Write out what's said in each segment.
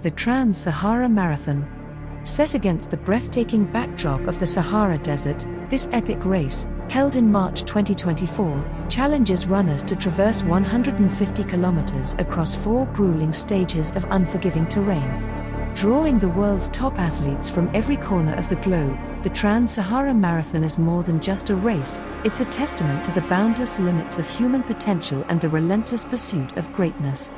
The Trans-Sahara Marathon. Set against the breathtaking backdrop of the Sahara Desert, this epic race, held in March 2024, challenges runners to traverse 150 kilometers across 4 grueling stages of unforgiving terrain. Drawing the world's top athletes from every corner of the globe, the Trans-Sahara Marathon is more than just a race, it's a testament to the boundless limits of human potential and the relentless pursuit of greatness.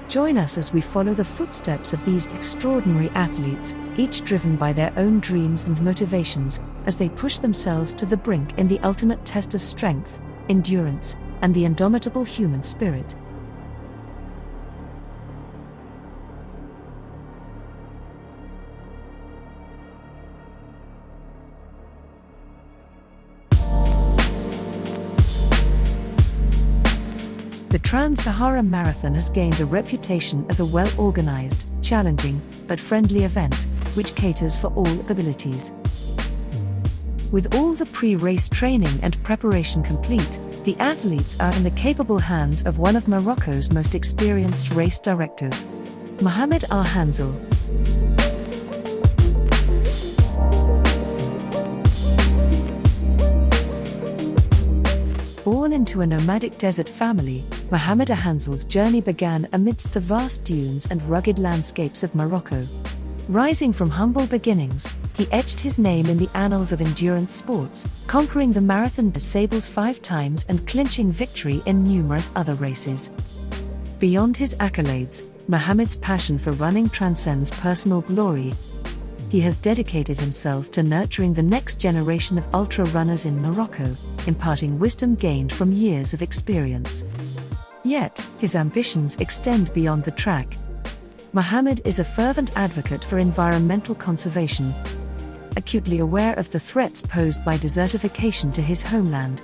Join us as we follow the footsteps of these extraordinary athletes, each driven by their own dreams and motivations, as they push themselves to the brink in the ultimate test of strength, endurance, and the indomitable human spirit. The Trans-Sahara Marathon has gained a reputation as a well-organized, challenging, but friendly event, which caters for all abilities. With all the pre-race training and preparation complete, the athletes are in the capable hands of one of Morocco's most experienced race directors, Mohamed Al-Hanzel. Born into a nomadic desert family, Mohamed Al-Hanzel's journey began amidst the vast dunes and rugged landscapes of Morocco. Rising from humble beginnings, he etched his name in the annals of endurance sports, conquering the marathon des Sables 5 times and clinching victory in numerous other races. Beyond his accolades, Mohamed's passion for running transcends personal glory. He has dedicated himself to nurturing the next generation of ultra-runners in Morocco, imparting wisdom gained from years of experience. Yet, his ambitions extend beyond the track. Mohamed is a fervent advocate for environmental conservation, acutely aware of the threats posed by desertification to his homeland.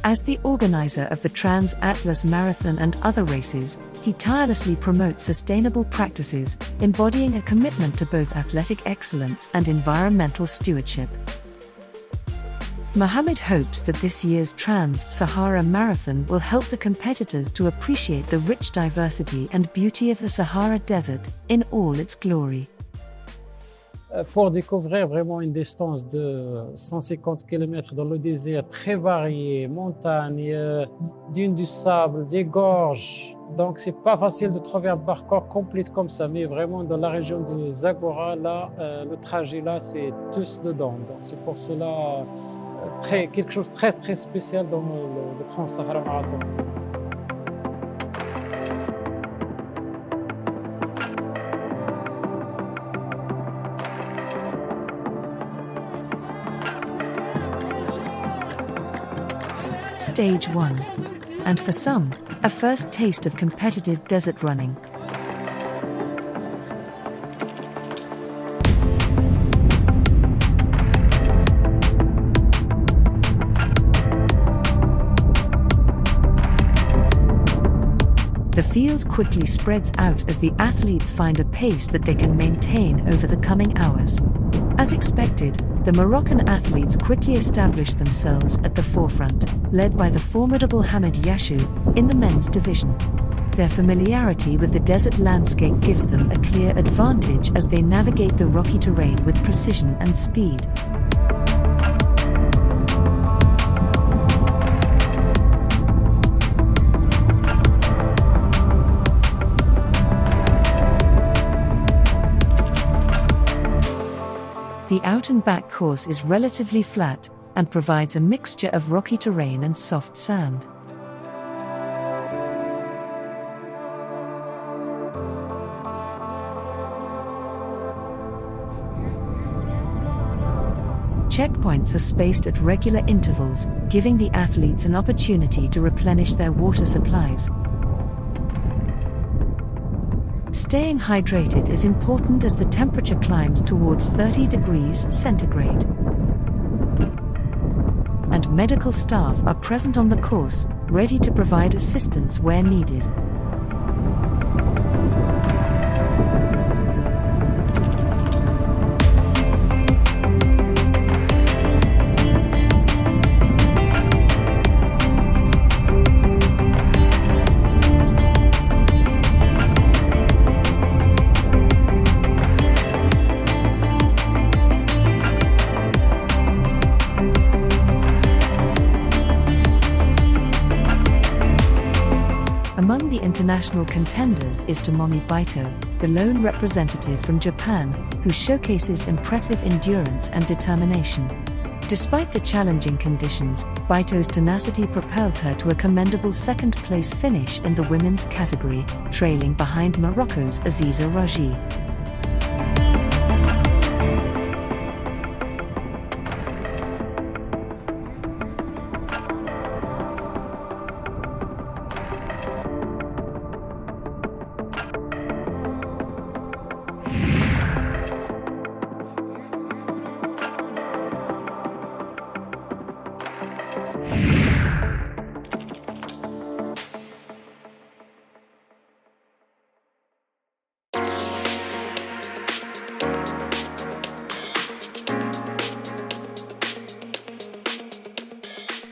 As the organizer of the Trans-Atlas Marathon and other races, he tirelessly promotes sustainable practices, embodying a commitment to both athletic excellence and environmental stewardship. Mohamed hopes that this year's Trans-Sahara Marathon will help the competitors to appreciate the rich diversity and beauty of the Sahara Desert in all its glory. Pour découvrir vraiment une distance de 150 km dans le désert très varié, montagnes, dunes du sable, des gorges. Donc c'est pas facile de trouver un parcours complet comme ça, mais vraiment dans la région de Zagora, là, le trajet là, c'est tous dedans. Donc c'est pour cela quelque chose de très très spécial dans le Trans-Sahara Marathon. Stage 1. And for some, a first taste of competitive desert running. The field quickly spreads out as the athletes find a pace that they can maintain over the coming hours. As expected, the Moroccan athletes quickly establish themselves at the forefront, led by the formidable Hamid Yashou, in the men's division. Their familiarity with the desert landscape gives them a clear advantage as they navigate the rocky terrain with precision and speed. The out-and-back course is relatively flat and provides a mixture of rocky terrain and soft sand. Checkpoints are spaced at regular intervals, giving the athletes an opportunity to replenish their water supplies. Staying hydrated is important as the temperature climbs towards 30 degrees centigrade. And medical staff are present on the course, ready to provide assistance where needed. international contenders is Toomi B, the lone representative from Japan, who showcases impressive endurance and determination. Despite the challenging conditions, Bito's tenacity propels her to a commendable second-place finish in the women's category, trailing behind Morocco's Aiza Raji.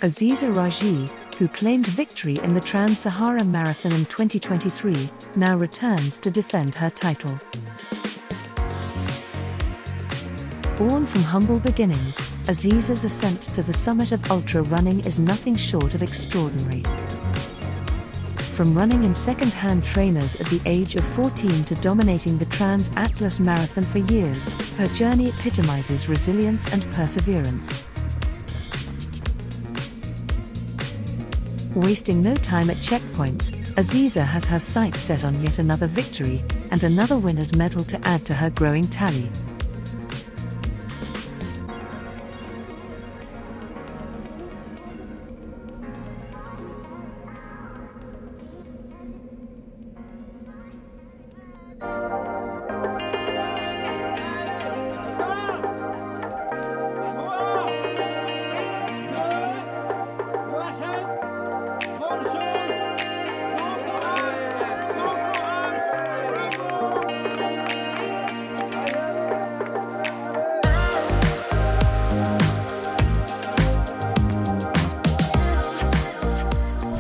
Aiza Raji, who claimed victory in the Trans-Sahara Marathon in 2023, now returns to defend her title. Born from humble beginnings, Aiza's ascent to the summit of ultra running is nothing short of extraordinary. From running in second-hand trainers at the age of 14 to dominating the Trans-Atlas Marathon for years, her journey epitomizes resilience and perseverance. Wasting no time at checkpoints, Aiza has her sights set on yet another victory and another winner's medal to add to her growing tally.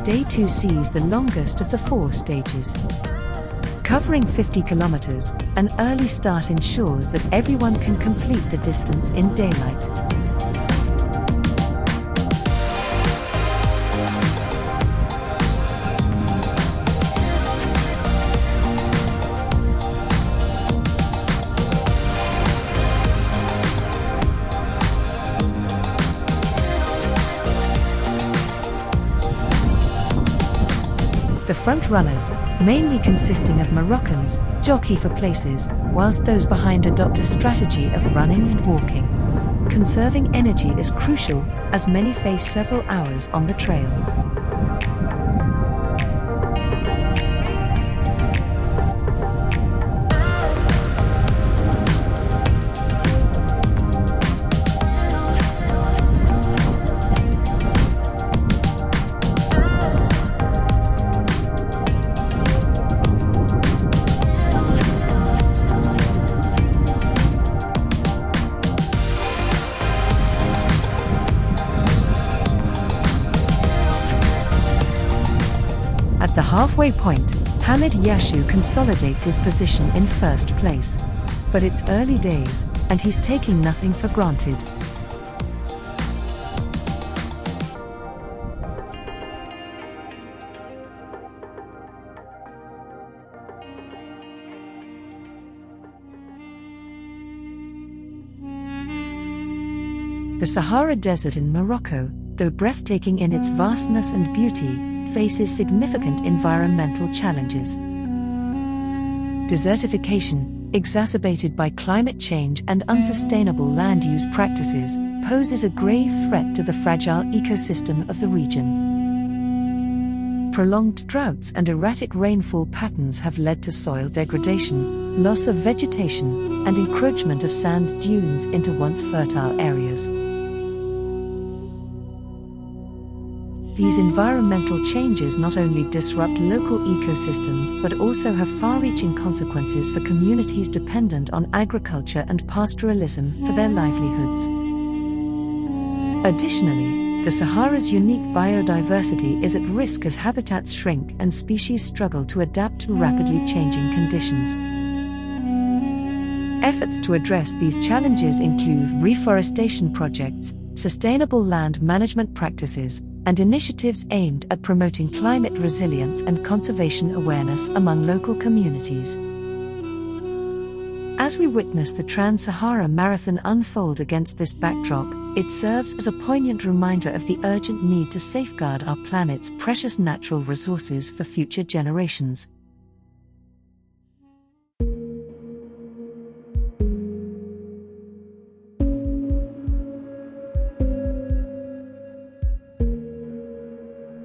Day 2 sees the longest of the 4 stages. Covering 50 kilometers, an early start ensures that everyone can complete the distance in daylight. The front runners, mainly consisting of Moroccans, jockey for places, whilst those behind adopt a strategy of running and walking. Conserving energy is crucial, as many face several hours on the trail. At the halfway point, Hamid Yashu consolidates his position in first place. But it's early days, and he's taking nothing for granted. The Sahara Desert in Morocco, though breathtaking in its vastness and beauty, faces significant environmental challenges. Desertification, exacerbated by climate change and unsustainable land use practices, poses a grave threat to the fragile ecosystem of the region. Prolonged droughts and erratic rainfall patterns have led to soil degradation, loss of vegetation, and encroachment of sand dunes into once fertile areas. These environmental changes not only disrupt local ecosystems but also have far-reaching consequences for communities dependent on agriculture and pastoralism for their livelihoods. Additionally, the Sahara's unique biodiversity is at risk as habitats shrink and species struggle to adapt to rapidly changing conditions. Efforts to address these challenges include reforestation projects, sustainable land management practices, and initiatives aimed at promoting climate resilience and conservation awareness among local communities. As we witness the Trans-Sahara Marathon unfold against this backdrop, it serves as a poignant reminder of the urgent need to safeguard our planet's precious natural resources for future generations.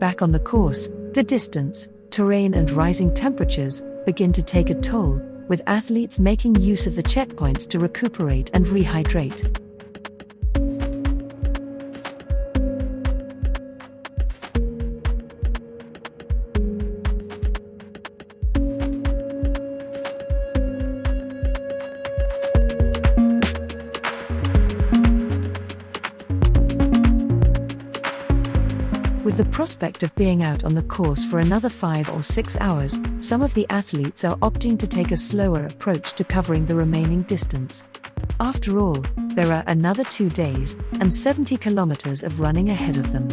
Back on the course, the distance, terrain and rising temperatures begin to take a toll, with athletes making use of the checkpoints to recuperate and rehydrate. With the prospect of being out on the course for another 5 or 6 hours, some of the athletes are opting to take a slower approach to covering the remaining distance. After all, there are another 2 days and 70 kilometers of running ahead of them.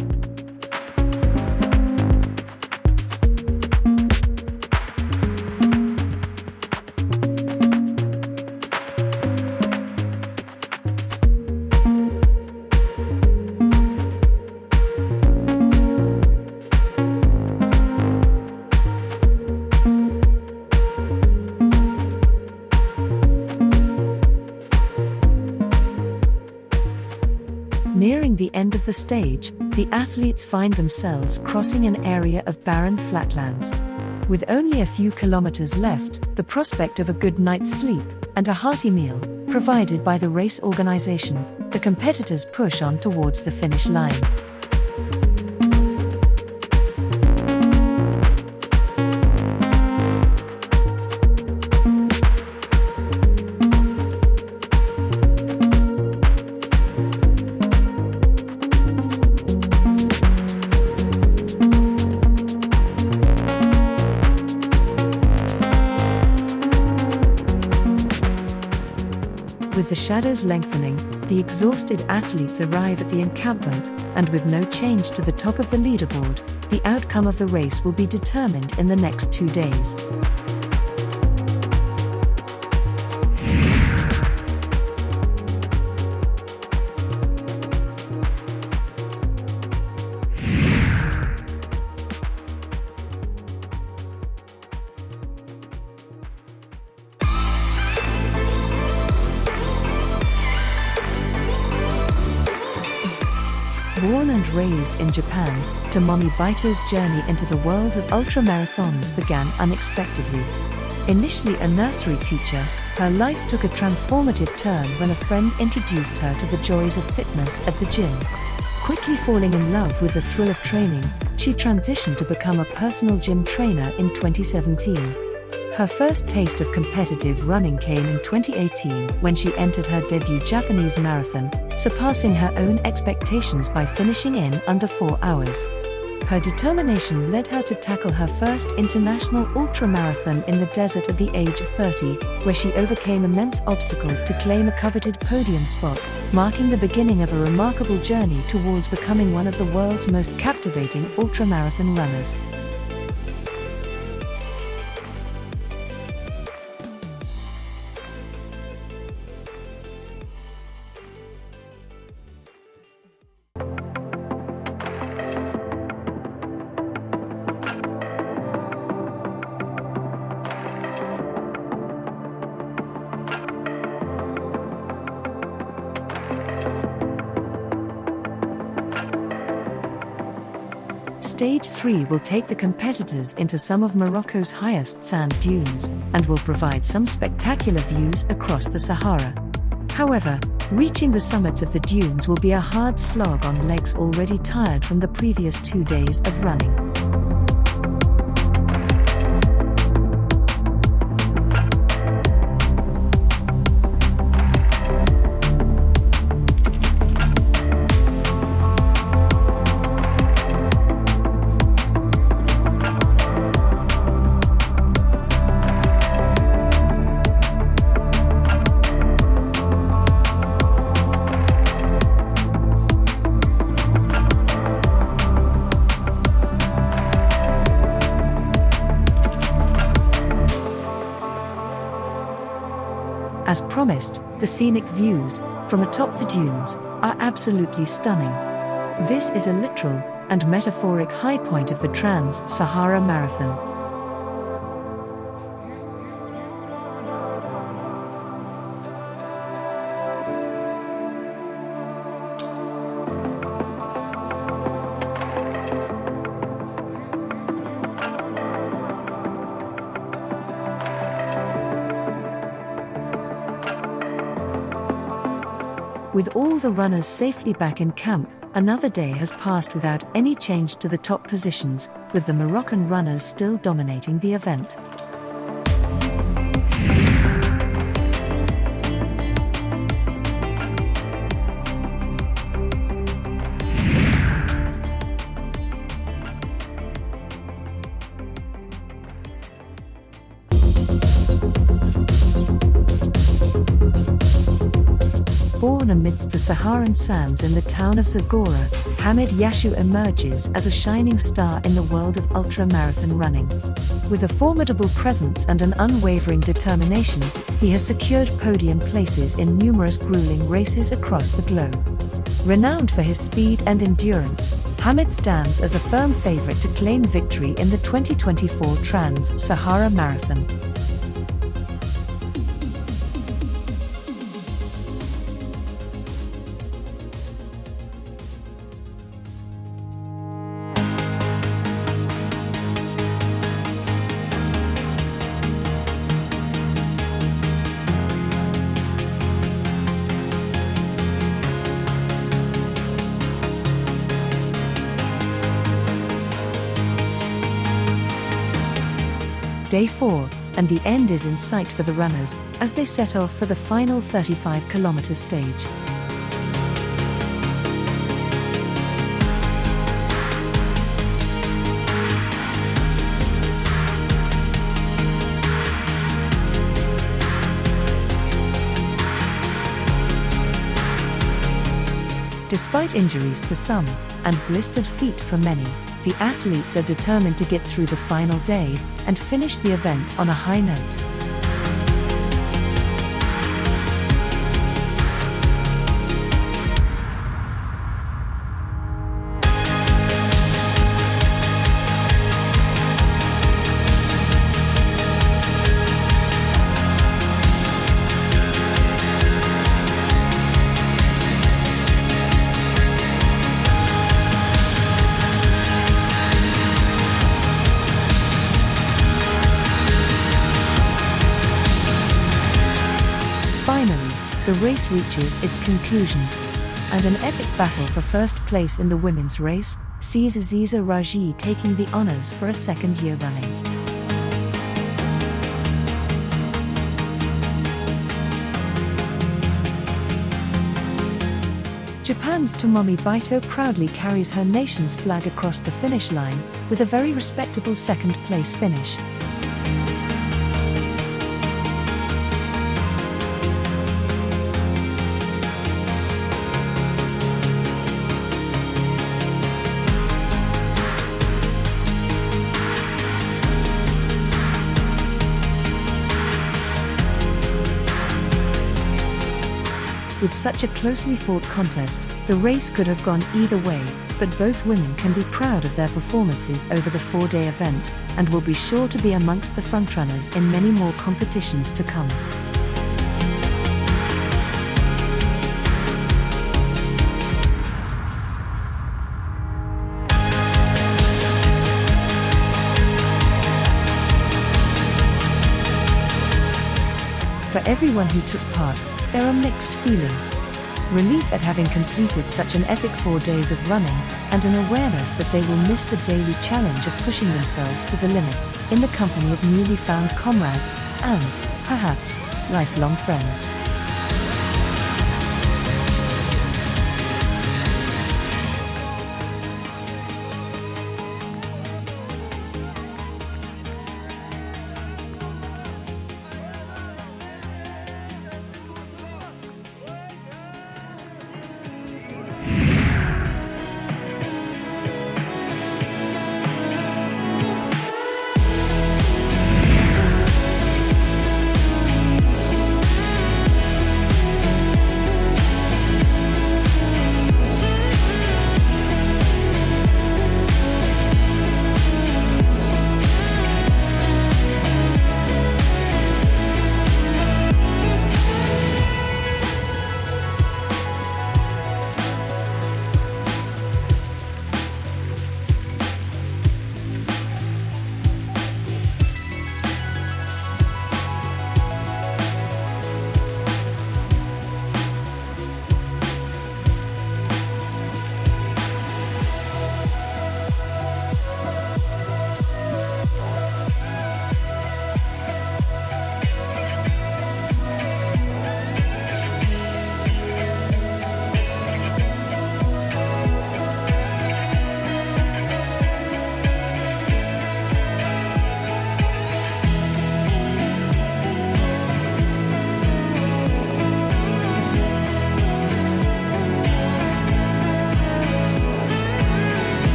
Nearing the end of the stage, the athletes find themselves crossing an area of barren flatlands. With only a few kilometers left, the prospect of a good night's sleep and a hearty meal, provided by the race organization, the competitors push on towards the finish line. With the shadows lengthening, the exhausted athletes arrive at the encampment, and with no change to the top of the leaderboard, the outcome of the race will be determined in the next 2 days. Born and raised in Japan, Tomomi Baito's journey into the world of ultramarathons began unexpectedly. Initially a nursery teacher, her life took a transformative turn when a friend introduced her to the joys of fitness at the gym. Quickly falling in love with the thrill of training, she transitioned to become a personal gym trainer in 2017. Her first taste of competitive running came in 2018 when she entered her debut Japanese marathon, surpassing her own expectations by finishing in under 4 hours. Her determination led her to tackle her first international ultramarathon in the desert at the age of 30, where she overcame immense obstacles to claim a coveted podium spot, marking the beginning of a remarkable journey towards becoming one of the world's most captivating ultramarathon runners. Stage 3 will take the competitors into some of Morocco's highest sand dunes, and will provide some spectacular views across the Sahara. However, reaching the summits of the dunes will be a hard slog on legs already tired from the previous 2 days of running. promised, the scenic views, from atop the dunes, are absolutely stunning. This is a literal and metaphoric high point of the Trans-Sahara Marathon. With all the runners safely back in camp, another day has passed without any change to the top positions, with the Moroccan runners still dominating the event. Born amidst the Saharan sands in the town of Zagora, Hamid Yashu emerges as a shining star in the world of ultra-marathon running. With a formidable presence and an unwavering determination, he has secured podium places in numerous grueling races across the globe. Renowned for his speed and endurance, Hamid stands as a firm favorite to claim victory in the 2024 Trans-Sahara Marathon. Day 4, and the end is in sight for the runners, as they set off for the final 35-kilometer stage. Despite injuries to some, and blistered feet for many, the athletes are determined to get through the final day and finish the event on a high note. Finally, the race reaches its conclusion, and an epic battle for first place in the women's race sees Aiza Raji taking the honors for a second year running. Japan's Toomi B proudly carries her nation's flag across the finish line, with a very respectable second-place finish. With such a closely fought contest, the race could have gone either way, but both women can be proud of their performances over the 4-day event, and will be sure to be amongst the frontrunners in many more competitions to come. For everyone who took part, there are mixed feelings. Relief at having completed such an epic 4 days of running, and an awareness that they will miss the daily challenge of pushing themselves to the limit, in the company of newly found comrades, and, perhaps, lifelong friends.